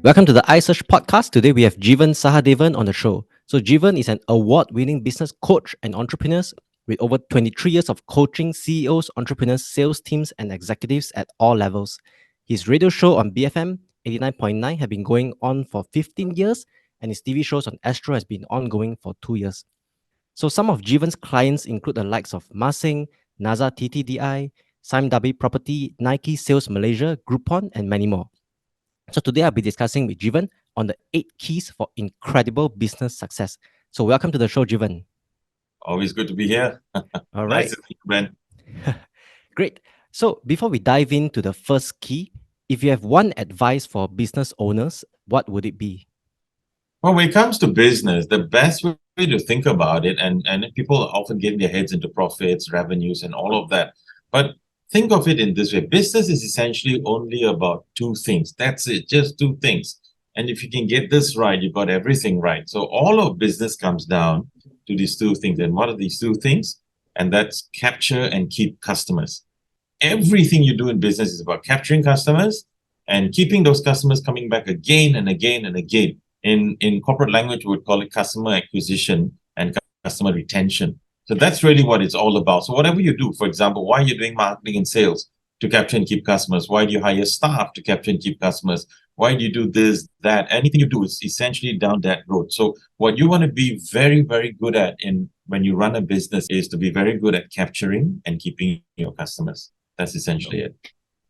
Welcome to the iSearch podcast. Today we have Jeevan Sahadevan on the show. So Jeevan is an award-winning business coach and entrepreneur with over 23 years of coaching CEOs, entrepreneurs, sales teams, and executives at all levels. His radio show on BFM 89.9 have been going on for 15 years, and his TV shows on Astro has been ongoing for 2 years. So some of Jeevan's clients include the likes of Masing, NASA TTDI, SimW Property, Nike Sales Malaysia, Groupon, and many more. So today I'll be discussing with Jeevan on the 8 keys for incredible business success. So welcome to the show, Jeevan. Always good to be here. All right. Nice to see you, Ben. Great. So before we dive into the first key, if you have one advice for business owners, what would it be? Well, when it comes to business, the best way to think about it, and people often get their heads into profits, revenues, and all of that. But think of it in this way. Business is essentially only about two things. That's it, just two things. And if you can get this right, you've got everything right. So all of business comes down to these two things. And what are these two things? And that's capture and keep customers. Everything you do in business is about capturing customers and keeping those customers coming back again and again and again. In corporate language, we would call it customer acquisition and customer retention. So that's really what it's all about. So whatever you do, for example, why are you doing marketing and sales? To capture and keep customers? Why do you hire staff to capture and keep customers? Why do you do this, that? Anything you do is essentially down that road. So what you want to be very, very good at when you run a business is to be very good at capturing and keeping your customers. That's essentially it.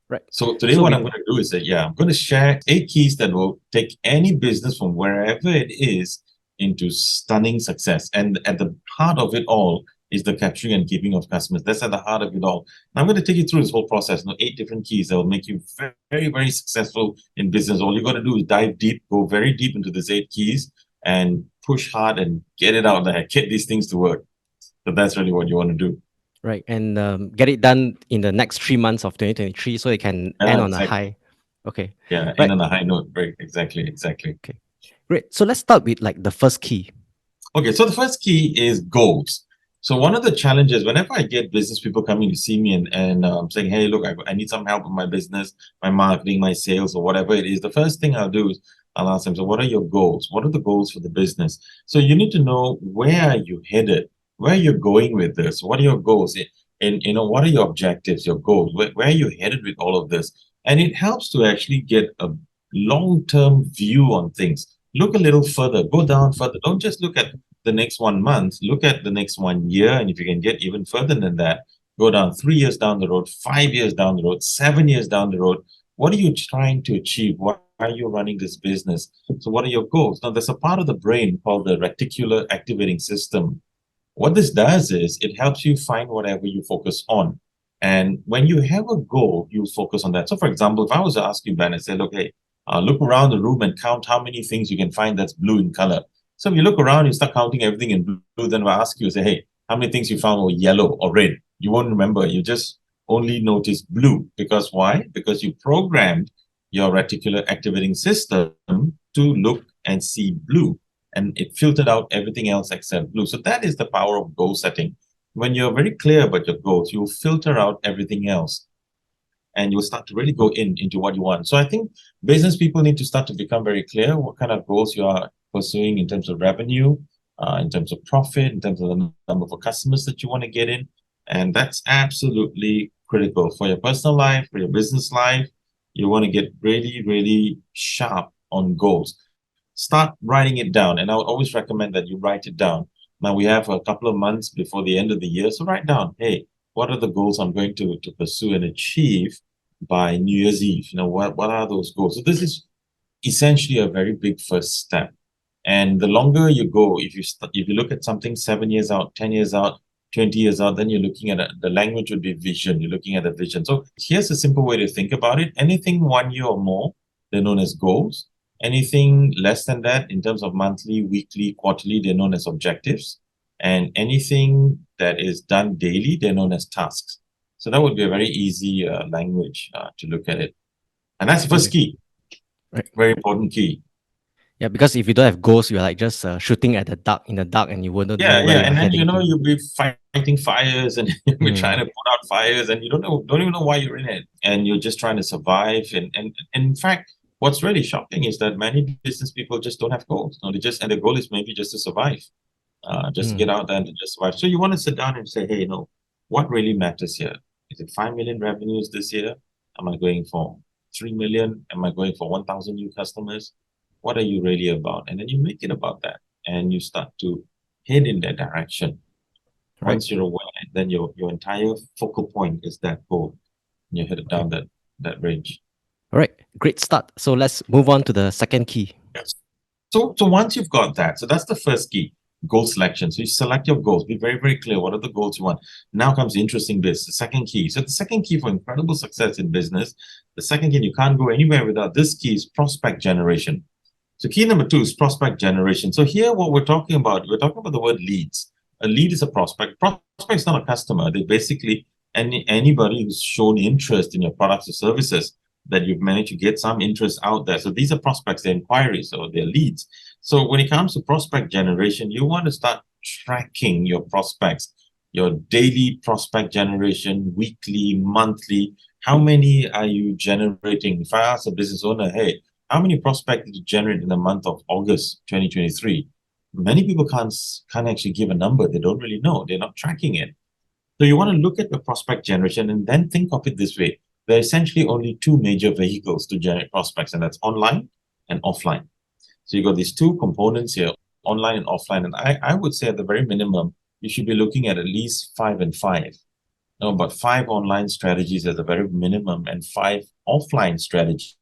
Right. So today what I'm going to do is that, I'm going to share 8 keys that will take any business from wherever it is into stunning success. And at the heart of it all is the capturing and keeping of customers. That's at the heart of it all. And I'm going to take you through this whole process. 8 different keys that will make you very, very successful in business. All you got to do is dive deep, go very deep into these 8 keys and push hard and get it out there, get these things to work. So that's really what you want to do. Right. And get it done in the next 3 months of 2023 so it can end on a high. Okay. Yeah, right. End on a high note. Right. Exactly. Okay. Great. So let's start with like the first key. Okay. So the first key is goals. So one of the challenges, whenever I get business people coming to see me and saying, hey, look, I need some help with my business, my marketing, my sales, or whatever it is, the first thing I'll do is I'll ask them, so what are your goals? What are the goals for the business? So you need to know, where are you headed? Where are you going with this? What are your goals? And what are your objectives, your goals? Where are you headed with all of this? And it helps to actually get a long-term view on things. Look a little further, go down further. Don't just look at the next 1 month, look at the next 1 year. And if you can get even further than that, go down 3 years down the road, 5 years down the road, 7 years down the road. What are you trying to achieve? Why are you running this business? So what are your goals? Now, there's a part of the brain called the reticular activating system. What this does is it helps you find whatever you focus on. And when you have a goal, you focus on that. So for example, if I was to ask you, Ben, and say, look, hey, look around the room and count how many things you can find that's blue in color. So if you look around, you start counting everything in blue, then I'll ask you, say, hey, how many things you found were yellow or red? You won't remember. You just only notice blue. Because why? Because you programmed your reticular activating system to look and see blue. And it filtered out everything else except blue. So that is the power of goal setting. When you're very clear about your goals, you'll filter out everything else. And you'll start to really go into what you want. So I think business people need to start to become very clear what kind of goals you are pursuing in terms of revenue, in terms of profit, in terms of the number of customers that you want to get in. And that's absolutely critical for your personal life, for your business life. You want to get really, really sharp on goals. Start writing it down. And I would always recommend that you write it down. Now we have a couple of months before the end of the year. So write down, hey, what are the goals I'm going to pursue and achieve by New Year's Eve? What are those goals? So this is essentially a very big first step. And the longer you go, if you look at something 7 years out, 10 years out, 20 years out, then you're looking at the language would be vision. You're looking at a vision. So here's a simple way to think about it. Anything 1 year or more, they're known as goals. Anything less than that, in terms of monthly, weekly, quarterly, they're known as objectives. And anything that is done daily, they're known as tasks. So that would be a very easy language to look at it. And that's the first key. Right. Very important key. Yeah, because if you don't have goals, you're like just shooting at the dark in the dark, and you wouldn't know where you're and then heading to. You'll be fighting fires, and you'll be trying to put out fires, and you don't even know why you're in it, and you're just trying to survive. And in fact, What's really shocking is that many business people just don't have goals. No, and their goal is maybe just to survive, just to get out there and to just survive. So you want to sit down and say, hey, what really matters here? Is it 5 million revenues this year? Am I going for 3 million? Am I going for 1,000 new customers? What are you really about? And then you make it about that, and you start to head in that direction. Right. Once you're aware, then your entire focal point is that goal. And you're headed down that range. All right, great start. So let's move on to the second key. Yes. So once you've got that, so that's the first key, goal selection. So you select your goals, be very, very clear. What are the goals you want? Now comes the interesting bit, the second key. So the second key for incredible success in business, the second key, you can't go anywhere without this key, is prospect generation. So key number 2 is prospect generation. So here what we're talking about the word leads. A lead is a prospect. Prospect is not a customer. They basically anybody who's shown interest in your products or services, that you've managed to get some interest out there. So these are prospects, they're inquiries, or they're leads. So when it comes to prospect generation, you want to start tracking your prospects, your daily prospect generation, weekly, monthly. How many are you generating? If I ask a business owner, hey, how many prospects did you generate in the month of August 2023? Many people can't actually give a number. They don't really know. They're not tracking it. So you want to look at the prospect generation and then think of it this way. There are essentially only 2 major vehicles to generate prospects, and that's online and offline. So you got these 2 components here, online and offline. And I would say at the very minimum, you should be looking at least 5 and 5. No, but 5 online strategies at the very minimum and 5 offline strategies.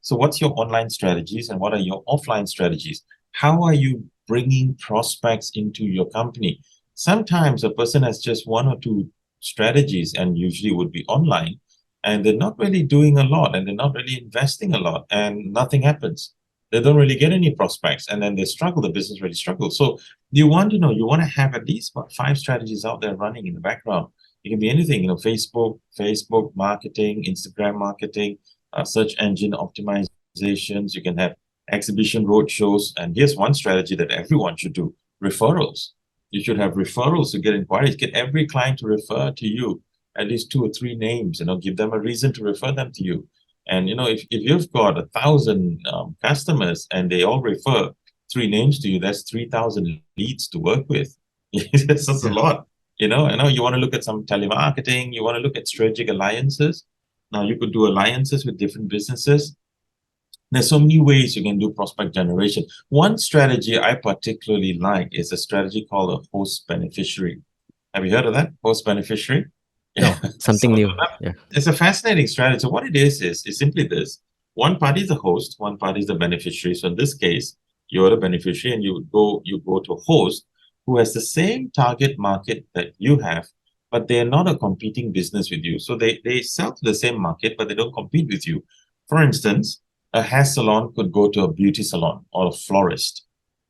So what's your online strategies and what are your offline strategies? How are you bringing prospects into your company? Sometimes a person has just 1 or 2 strategies, and usually would be online, and they're not really doing a lot, and they're not really investing a lot, and nothing happens. They don't really get any prospects, and then they struggle. The business really struggles. So you want to have at least about 5 strategies out there running in the background. It can be anything, Facebook marketing, Instagram marketing, search engine optimizations. You can have exhibition roadshows. And here's one strategy that everyone should do: referrals. You should have referrals to get inquiries. Get every client to refer to you at least 2 or 3 names. Give them a reason to refer them to you. And if you've got 1,000 customers and they all refer 3 names to you, that's 3,000 leads to work with. That's a lot. I know you want to look at some telemarketing, you want to look at strategic alliances. Now you could do alliances with different businesses. There's so many ways you can do prospect generation. One strategy I particularly like is a strategy called a host beneficiary. Have you heard of that? Host beneficiary? No, something new. Yeah. It's a fascinating strategy. So what it is simply this: one party is the host, one party is the beneficiary. So in this case, you're the beneficiary, and you go to a host who has the same target market that you have, but they're not a competing business with you. So they sell to the same market, but they don't compete with you. For instance, a hair salon could go to a beauty salon or a florist.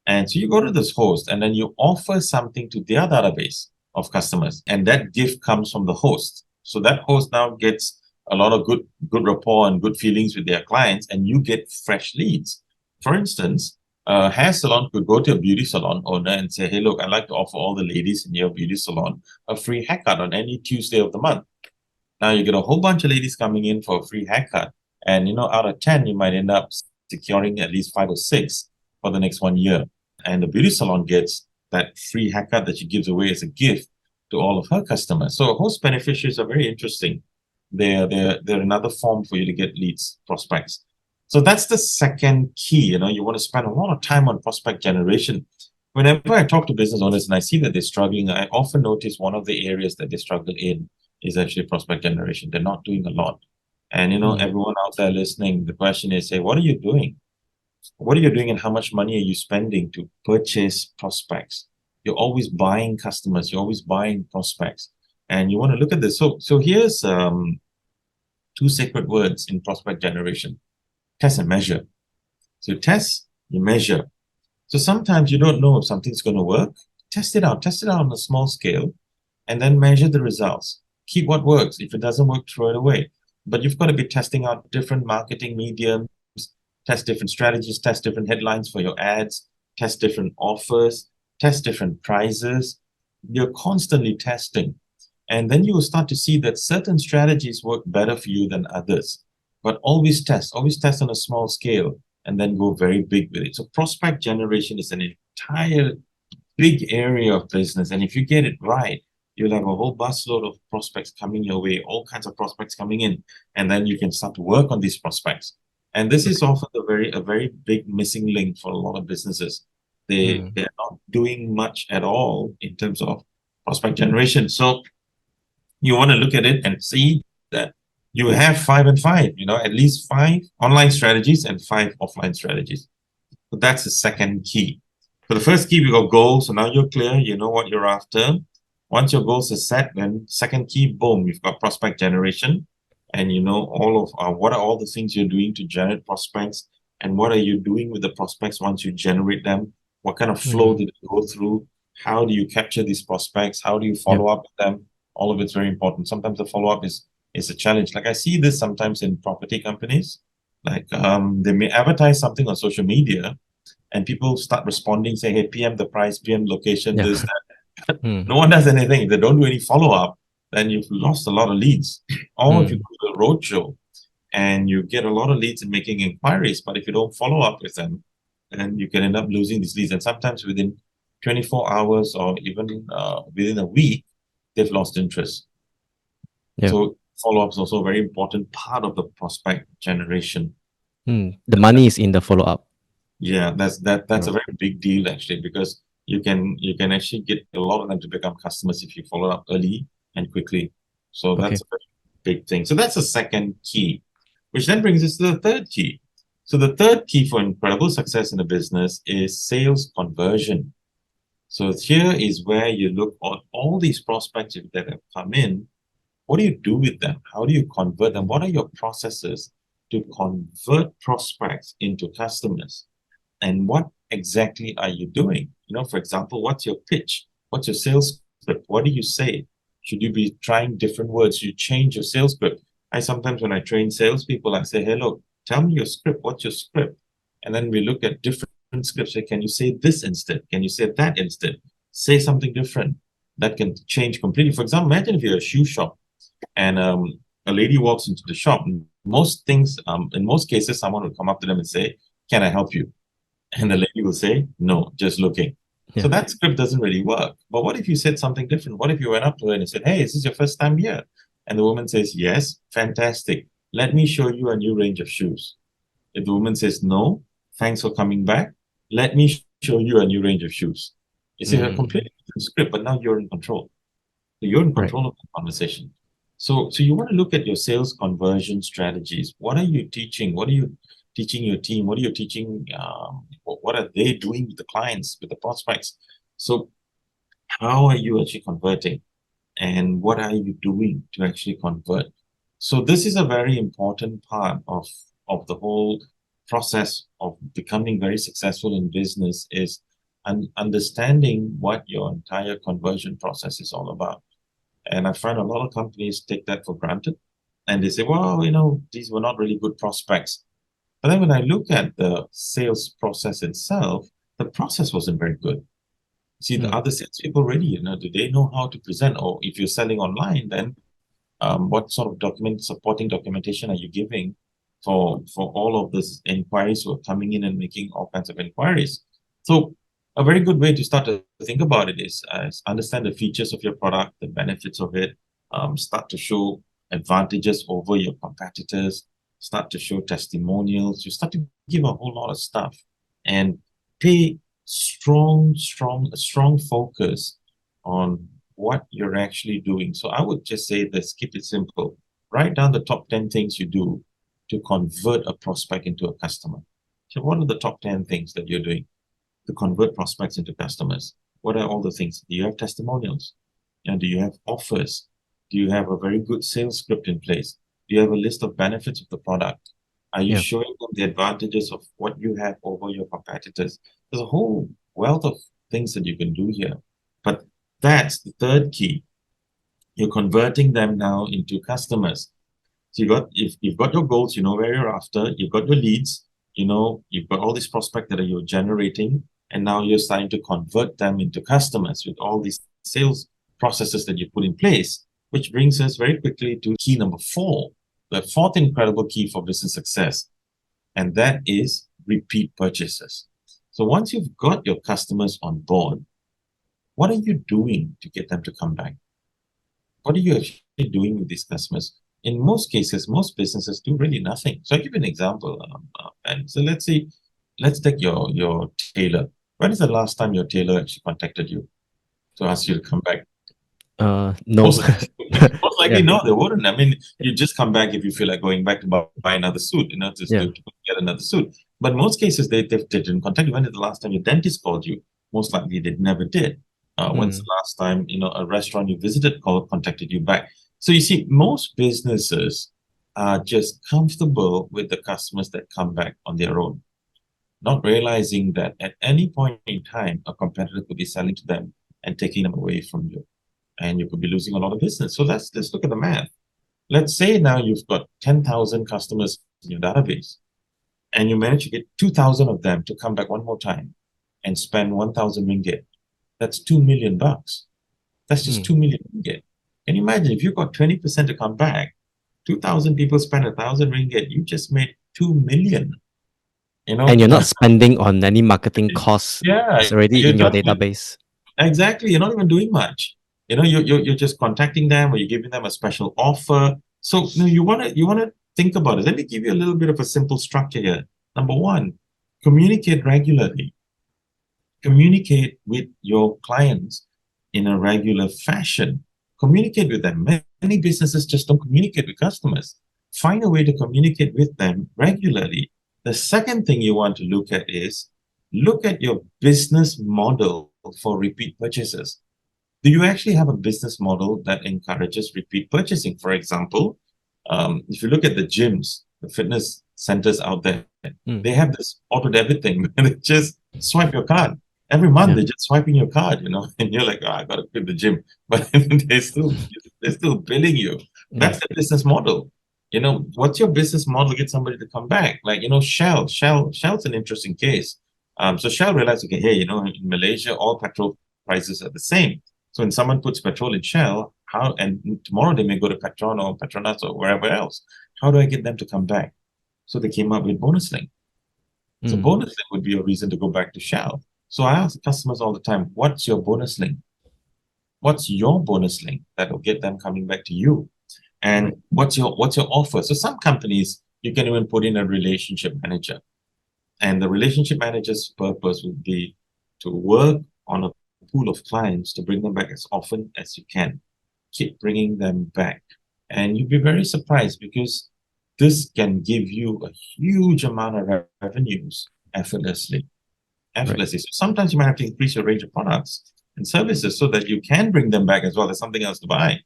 And so you go to this host and then you offer something to their database of customers, and that gift comes from the host. So that host now gets a lot of good rapport and good feelings with their clients, and you get fresh leads. For instance, a hair salon could go to a beauty salon owner and say, hey, look, I'd like to offer all the ladies in your beauty salon a free haircut on any Tuesday of the month. Now you get a whole bunch of ladies coming in for a free haircut, and out of 10, you might end up securing at least 5 or 6 for the next 1 year. And the beauty salon gets that free haircut that she gives away as a gift to all of her customers. So host beneficiaries are very interesting. They're another form for you to get leads, prospects. So that's the second key. You want to spend a lot of time on prospect generation. Whenever I talk to business owners and I see that they're struggling, I often notice one of the areas that they struggle in is actually prospect generation. They're not doing a lot. And everyone out there listening, the question is, say, what are you doing? What are you doing, and how much money are you spending to purchase prospects? You're always buying customers. You're always buying prospects. And you want to look at this. So here's 2 sacred words in prospect generation: test and measure. So you test, you measure. So sometimes you don't know if something's going to work. Test it out on a small scale, and then measure the results. Keep what works. If it doesn't work, throw it away. But you've got to be testing out different marketing mediums, test different strategies, test different headlines for your ads, test different offers, test different prices. You're constantly testing. And then you will start to see that certain strategies work better for you than others. but always test on a small scale and then go very big with it. So prospect generation is an entire big area of business. And if you get it right, you'll have a whole busload of prospects coming your way, all kinds of prospects coming in, and then you can start to work on these prospects. And this is often a very big missing link for a lot of businesses. They're not doing much at all in terms of prospect generation. So you want to look at it and see that you have 5 and 5, at least 5 online strategies and 5 offline strategies. So that's the second key. So the first key, we got goals. So now you're clear, you know what you're after. Once your goals are set, then second key, boom, you've got prospect generation. And you know all of what are all the things you're doing to generate prospects, and what are you doing with the prospects once you generate them? What kind of flow did it go through? How do you capture these prospects? How do you follow up with them? All of it's very important. Sometimes the follow-up is a challenge. Like I see this sometimes in property companies. Like they may advertise something on social media, and people start responding, say, hey, PM the price, PM location, this, that. No one does anything. If they don't do any follow-up, then you've lost a lot of leads. Or if you do a roadshow and you get a lot of leads and making inquiries, but if you don't follow up with them, then you can end up losing these leads. And sometimes within 24 hours or even within a week, they've lost interest. So follow-up is also a very important part of the prospect generation. The money is in the follow-up. Yeah, that's a very big deal actually, because you can actually get a lot of them to become customers if you follow up early and quickly. So that's a very big thing. So that's the second key, which then brings us to the third key. So the third key for incredible success in a business is sales conversion. So here is where you look at all these prospects that have come in. What do you do with them? How do you convert them? What are your processes to convert prospects into customers? And what exactly are you doing? For example, what's your pitch? What's your sales script? What do you say? Should you be trying different words? You change your sales script. Sometimes when I train salespeople, I say, hey, look, tell me your script. What's your script? And then we look at different scripts. Say, can you say this instead? Can you say that instead? Say something different. That can change completely. For example, imagine if you're a shoe shop and a lady walks into the shop. In most cases, someone will come up to them and say, can I help you? And the lady will say, no, just looking. So that script doesn't really work. But what if you said something different? What if you went up to her and you said, hey, is this your first time here? And the woman says, yes, fantastic. Let me show you a new range of shoes. If the woman says, no, thanks for coming back. Let me show you a new range of shoes. You see, a completely different script, but now you're in control. So you're in control of the conversation. So you want to look at your sales conversion strategies. What are you teaching? What are you teaching your team? What are you teaching? What are they doing with the clients, with the prospects? So how are you actually converting? And what are you doing to actually convert? So this is a very important part of the whole process of becoming very successful in business, is understanding what your entire conversion process is all about. And I find a lot of companies take that for granted. And they say, well, these were not really good prospects. But then when I look at the sales process itself, the process wasn't very good. See, the other salespeople already, do they know how to present? Or if you're selling online, then what sort of supporting documentation are you giving for all of these inquiries who are coming in and making all kinds of inquiries? So a very good way to start to think about it is understand the features of your product, the benefits of it, start to show advantages over your competitors, start to show testimonials, you start to give a whole lot of stuff, and pay strong focus on what you're actually doing. So I would just say this, keep it simple. Write down the top 10 things you do to convert a prospect into a customer. So what are the top 10 things that you're doing to convert prospects into customers? What are all the things? Do you have testimonials? And do you have offers? Do you have a very good sales script in place? Do you have a list of benefits of the product? Are you showing them the advantages of what you have over your competitors? There's a whole wealth of things that you can do here. But that's the third key. You're converting them now into customers. So you've got your goals, you know where you're after, you've got your leads, you've got all these prospects that you're generating, and now you're starting to convert them into customers with all these sales processes that you put in place, which brings us very quickly to key number 4, the fourth incredible key for business success, and that is repeat purchases. So once you've got your customers on board, what are you doing to get them to come back? What are you actually doing with these customers? In most cases, most businesses do really nothing. So I'll give you an example. And so let's take your tailor. When is the last time your tailor actually contacted you to ask you to come back? No. Most likely, Yeah. no, they wouldn't. I mean, you just come back if you feel like going back to buy another suit, Yeah. to get another suit. But in most cases, they didn't contact you. When is the last time your dentist called you? Most likely, they never did. When's the last time, a restaurant you visited contacted you back? So you see, most businesses are just comfortable with the customers that come back on their own, not realizing that at any point in time, a competitor could be selling to them and taking them away from you, and you could be losing a lot of business. So let's look at the math. Let's say now you've got 10,000 customers in your database, and you manage to get 2,000 of them to come back one more time and spend 1,000 ringgit. That's 2 million bucks. That's just 2 million ringgit. Can you imagine if you got 20% to come back, 2,000 people spend 1,000 ringgit, you just made 2 million. And you're not spending on any marketing costs. Yeah, It's already in your database. Exactly. You're not even doing much. You're just contacting them, or you're giving them a special offer. So you wanna think about it. Let me give you a little bit of a simple structure here. Number one, communicate regularly. Communicate with your clients in a regular fashion. Communicate with them. Many businesses just don't communicate with customers. Find a way to communicate with them regularly. The second thing you want to look at is look at your business model for repeat purchases. Do you actually have a business model that encourages repeat purchasing? For example, if you look at the gyms, the fitness centers out there, they have this auto debit thing where they just swipe your card. Every month they're just swiping your card, and you're like, I gotta quit the gym, but they're still billing you. That's the business model. What's your business model to get somebody to come back? Like, Shell's an interesting case. So Shell realized, okay, hey, in Malaysia, all petrol prices are the same. So when someone puts petrol in Shell, and tomorrow they may go to Petron or Petronas or wherever else, how do I get them to come back? So they came up with bonus link. So bonus link would be a reason to go back to Shell. So I ask customers all the time, what's your bonus link? What's your bonus link that will get them coming back to you? And what's your offer? So some companies, you can even put in a relationship manager. And the relationship manager's purpose would be to work on a pool of clients to bring them back as often as you can. Keep bringing them back. And you'd be very surprised because this can give you a huge amount of revenues effortlessly. So sometimes you might have to increase your range of products and services so that you can bring them back as well. There's something else to buy.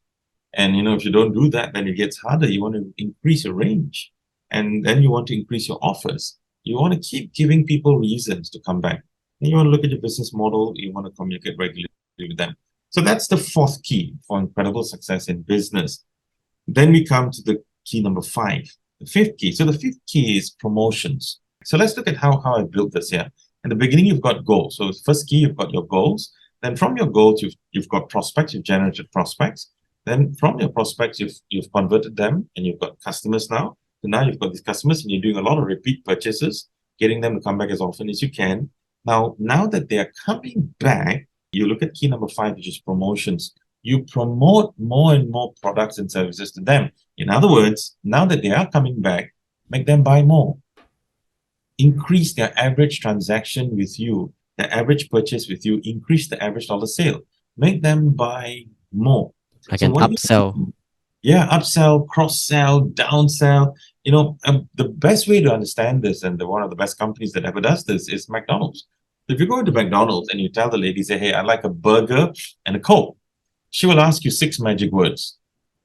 And if you don't do that, then it gets harder. You want to increase your range, and then you want to increase your offers. You want to keep giving people reasons to come back. And you want to look at your business model. You want to communicate regularly with them. So that's the fourth key for incredible success in business. Then we come to the key number 5, the fifth key. So the fifth key is promotions. So let's look at how I built this here. In the beginning, you've got goals. So first key, you've got your goals. Then from your goals, you've got prospects. You've generated prospects. Then from your prospects, you've converted them, and you've got customers now. So now you've got these customers, and you're doing a lot of repeat purchases, getting them to come back as often as you can. Now that they are coming back, you look at key number 5, which is promotions. You promote more and more products and services to them. In other words, now that they are coming back, make them buy more. Increase their average transaction with you, the average purchase with you, increase the average dollar sale. Make them buy more. Like an upsell. Upsell, cross-sell, downsell. The best way to understand this, and one of the best companies that ever does this, is McDonald's. If you go into McDonald's and you tell the lady, say, hey, I'd like a burger and a Coke, she will ask you 6 magic words.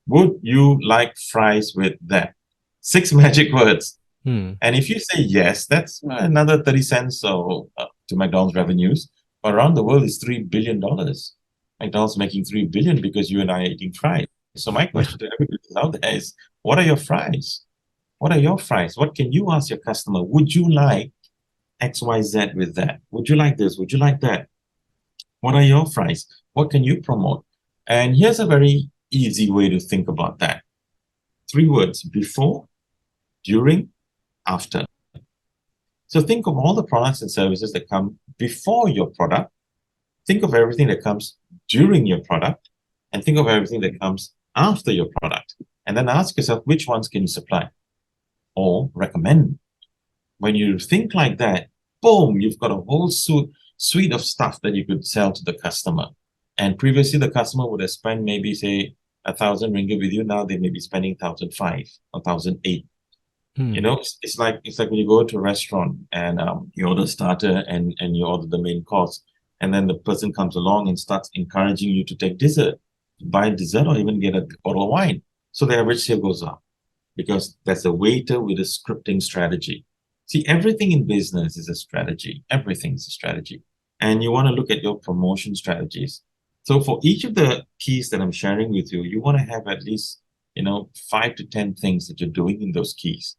Would you like fries with that? 6 magic words. And if you say yes, that's another 30 cents to McDonald's revenues. But around the world, it's $3 billion. McDonald's making 3 billion because you and I are eating fries. So my question to everybody out there is, what are your fries? What are your fries? What can you ask your customer? Would you like XYZ with that? Would you like this? Would you like that? What are your fries? What can you promote? And here's a very easy way to think about that. Three words: before, during, after. So think of all the products and services that come before your product. Think of everything that comes during your product, and think of everything that comes after your product. And then ask yourself, which ones can you supply or recommend? When you think like that, boom, you've got a whole suite of stuff that you could sell to the customer. And previously, the customer would have spent maybe, say, 1,000 ringgit with you. Now they may be spending 1,005 or 1,008. You know, it's like when you go to a restaurant and you order starter and you order the main course, and then the person comes along and starts encouraging you to take dessert, buy dessert, or even get a bottle of wine. So the average sale goes up because that's a waiter with a scripting strategy. See, everything in business is a strategy. Everything is a strategy. And you want to look at your promotion strategies. So for each of the keys that I'm sharing with you, you want to have at least, 5 to 10 things that you're doing in those keys.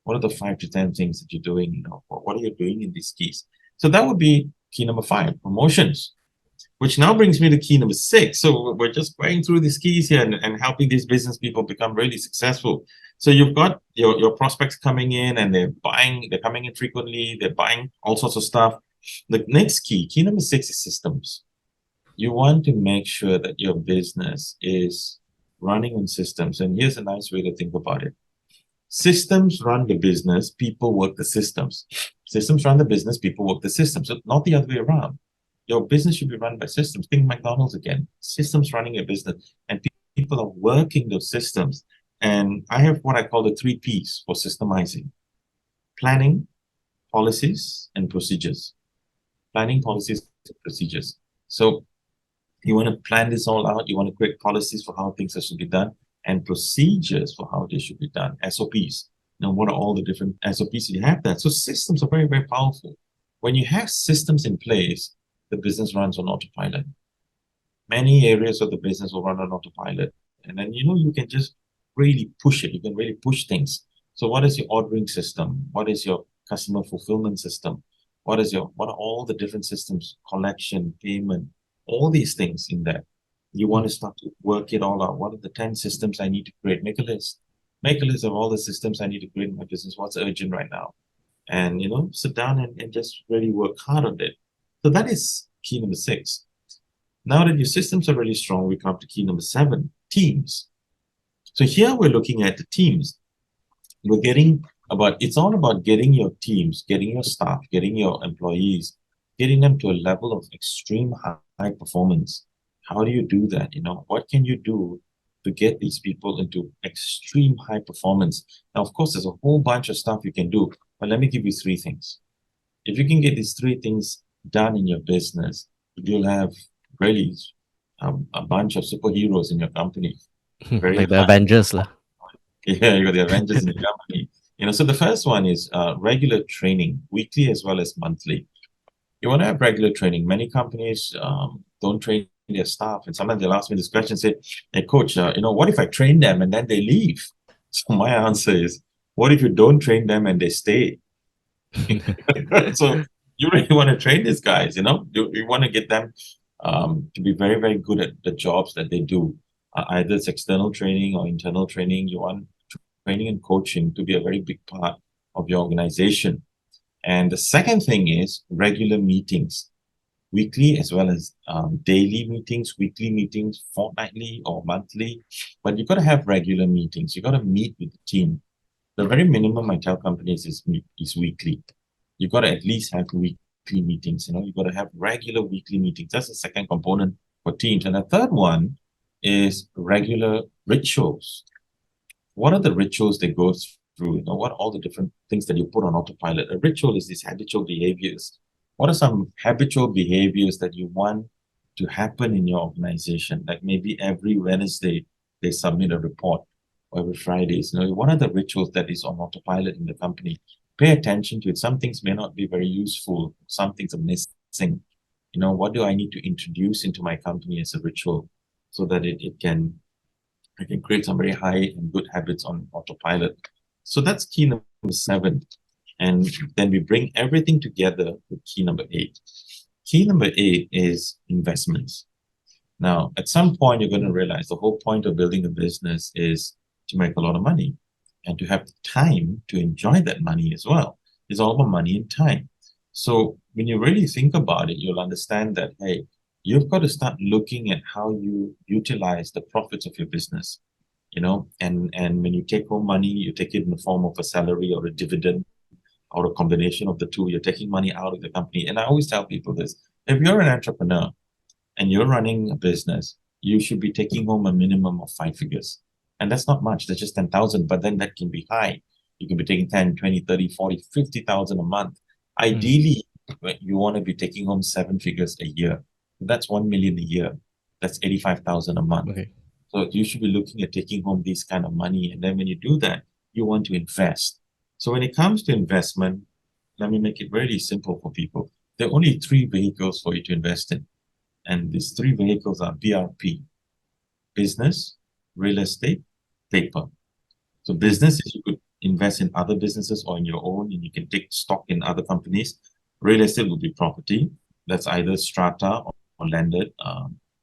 What are the 5 to 10 things that you're doing? What are you doing in these keys? So that would be key number 5, promotions, which now brings me to key number 6. So we're just going through these keys here and helping these business people become really successful. So you've got your prospects coming in and they're coming in frequently, they're buying all sorts of stuff. The next key number 6 is systems. You want to make sure that your business is running on systems. And here's a nice way to think about it. Systems run the business, people work the systems. Systems run the business, people work the systems. So not the other way around. Your business should be run by systems. Think McDonald's again. Systems running your business, and people are working those systems. And I have what I call the 3 Ps for systemizing: planning, policies, and procedures. Planning, policies, and procedures. So you want to plan this all out. You want to create policies for how things should be done, and procedures for how they should be done, SOPs. Now, what are all the different SOPs you have that? So systems are very, very powerful. When you have systems in place, the business runs on autopilot. Many areas of the business will run on autopilot. And then, you can just really push it. You can really push things. So what is your ordering system? What is your customer fulfillment system? What are all the different systems? Collection, payment, all these things in there. You want to start to work it all out. What are the 10 systems I need to create? Make a list. Make a list of all the systems I need to create in my business. What's urgent right now? And, sit down and just really work hard on it. So that is key number 6. Now that your systems are really strong, we come to key number 7, teams. So here we're looking at the teams. It's all about getting your teams, getting your staff, getting your employees, getting them to a level of extreme high performance. How do you do that? What can you do to get these people into extreme high performance? Now, of course, there's a whole bunch of stuff you can do, but let me give you 3 things. If you can get these 3 things done in your business, you'll have really a bunch of superheroes in your company. Very like the Avengers. Yeah, you got the Avengers in your company. So the first one is regular training, weekly as well as monthly. You want to have regular training. Many companies don't train their staff, and sometimes they'll ask me this question, say, "Hey, coach, what if I train them and then they leave?" So my answer is, what if you don't train them and they stay? So you really want to train these guys, you want to get them to be very, very good at the jobs that they do. Either it's external training or internal training. You want training and coaching to be a very big part of your organization. And the second thing is regular meetings, weekly as well as daily meetings, weekly meetings, fortnightly or monthly. But you've got to have regular meetings. You've got to meet with the team. The very minimum I tell companies is weekly. You've got to at least have weekly meetings. You've got to have regular weekly meetings. That's the second component for teams. And the third one is regular rituals. What are the rituals that go through? What are all the different things that you put on autopilot? A ritual is these habitual behaviors. What are some habitual behaviors that you want to happen in your organization? Like maybe every Wednesday they submit a report, or every Fridays. What are the rituals that is on autopilot in the company? Pay attention to it. Some things may not be very useful. Some things are missing. What do I need to introduce into my company as a ritual so that I can create some very high and good habits on autopilot? So that's key number 7. And then we bring everything together with key number 8. Key number 8 is investments. Now, at some point, you're going to realize the whole point of building a business is to make a lot of money and to have time to enjoy that money as well. It's all about money and time. So when you really think about it, you'll understand that, hey, you've got to start looking at how you utilize the profits of your business, and when you take home money, you take it in the form of a salary or a dividend or a combination of the two. You're taking money out of the company. And I always tell people this: if you're an entrepreneur and you're running a business, you should be taking home a minimum of 5 figures. And that's not much. That's just 10,000, but then that can be high. You can be taking 10, 20, 30, 40, 50,000 a month. Ideally, you want to be taking home 7 figures a year. That's 1 million a year. That's 85,000 a month. Okay. So you should be looking at taking home this kind of money. And then when you do that, you want to invest. So when it comes to investment, let me make it really simple for people. There are only three vehicles for you to invest in. And these three vehicles are BRP: business, real estate, paper. So business is you could invest in other businesses or in your own, and you can take stock in other companies. Real estate would be property. That's either strata or landed,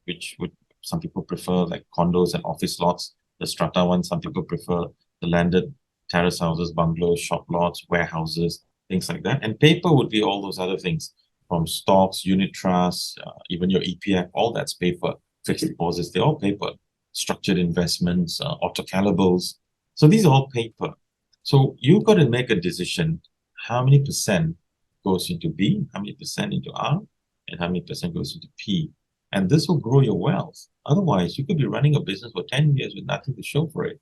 which would some people prefer, like condos and office lots. The strata one, some people prefer the landed terrace houses, bungalows, shop lots, warehouses, things like that. And paper would be all those other things, from stocks, unit trusts, even your EPF, all that's paper. Fixed deposits, they're all paper. Structured investments, autocallables. So these are all paper. So you've got to make a decision: how many percent goes into B, how many percent into R, and how many percent goes into P. And this will grow your wealth. Otherwise, you could be running a business for 10 years with nothing to show for it.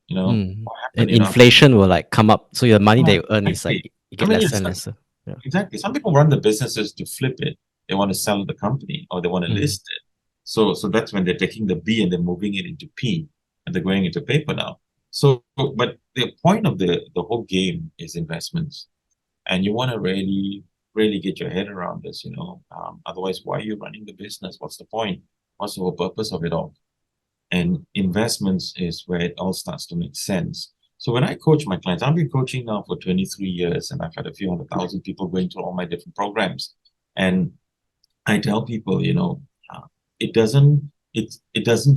What And happened, inflation will like come up. So your money that Yeah, you earn is like exactly. you I get mean, lesser yes, and lesser. Yeah. exactly. Some people run the businesses to flip it. They want to sell the company or they want to list it. So that's when they're taking the B and they're moving it into P, and they're going into paper now. So, but the point of the whole game is investments, and you want to really get your head around this. Otherwise, why are you running the business? What's the point? What's the whole purpose of it all? And investments is where it all starts to make sense. So when I coach my clients, I've been coaching now for 23 years, and I've had a few 100,000 people going through all my different programs. And I tell people, it doesn't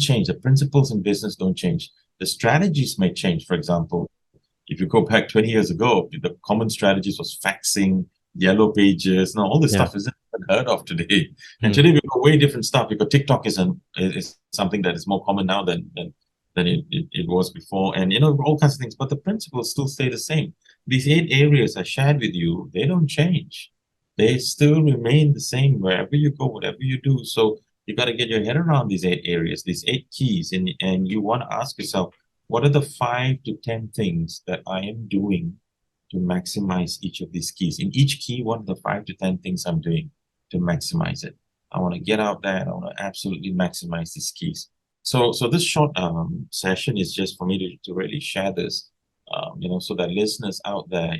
change. The principles in business don't change. The strategies may change. For example, if you go back 20 years ago, the common strategies was faxing, yellow pages. Now all this Yeah. stuff isn't unheard of today. And today we've got way different stuff, because TikTok is something that is more common now than it was before. And all kinds of things. But the principles still stay the same. These 8 areas I shared with you, they don't change. They still remain the same wherever you go, whatever you do. So you got to get your head around these 8 areas, these 8 keys, and you want to ask yourself, what are the 5 to 10 things that I am doing to maximize each of these keys? In each key, what are the 5 to 10 things I'm doing to maximize it? I want to get out there and I want to absolutely maximize these keys. So this short session is just for me to really share this, so that listeners out there,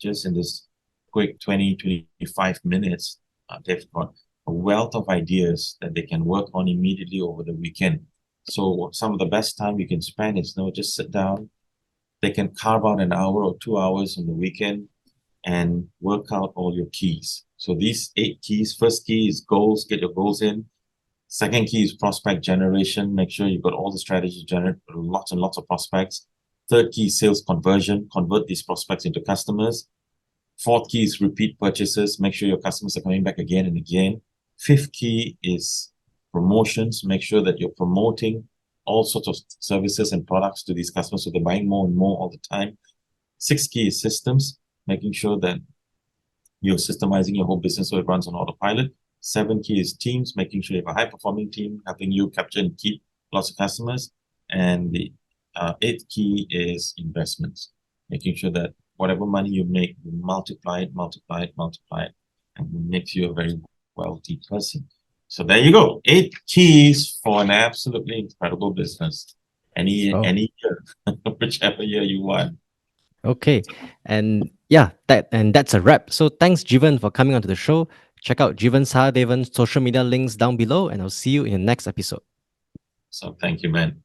just in this quick 20-25 minutes, they've got a wealth of ideas that they can work on immediately over the weekend. So some of the best time you can spend is just sit down. They can carve out an hour or 2 hours on the weekend and work out all your keys. So these 8 keys: first key is goals, get your goals in. Second key is prospect generation. Make sure you've got all the strategies to generate lots and lots of prospects. Third key is sales conversion. Convert these prospects into customers. Fourth key is repeat purchases. Make sure your customers are coming back again and again. Fifth key is promotions. Make sure that you're promoting all sorts of services and products to these customers so they're buying more and more all the time. Sixth key is systems, making sure that you're systemizing your whole business so it runs on autopilot. Seventh key is teams, making sure you have a high-performing team, helping you capture and keep lots of customers. And the eighth key is investments, making sure that whatever money you make, you multiply it, and it makes you a very wealthy person. So there you go. 8 keys for an absolutely incredible business. Any year, whichever year you want. Okay. And yeah, that's a wrap. So thanks, Jeevan, for coming onto the show. Check out Jeevan Sahadevan's social media links down below, and I'll see you in the next episode. So thank you, man.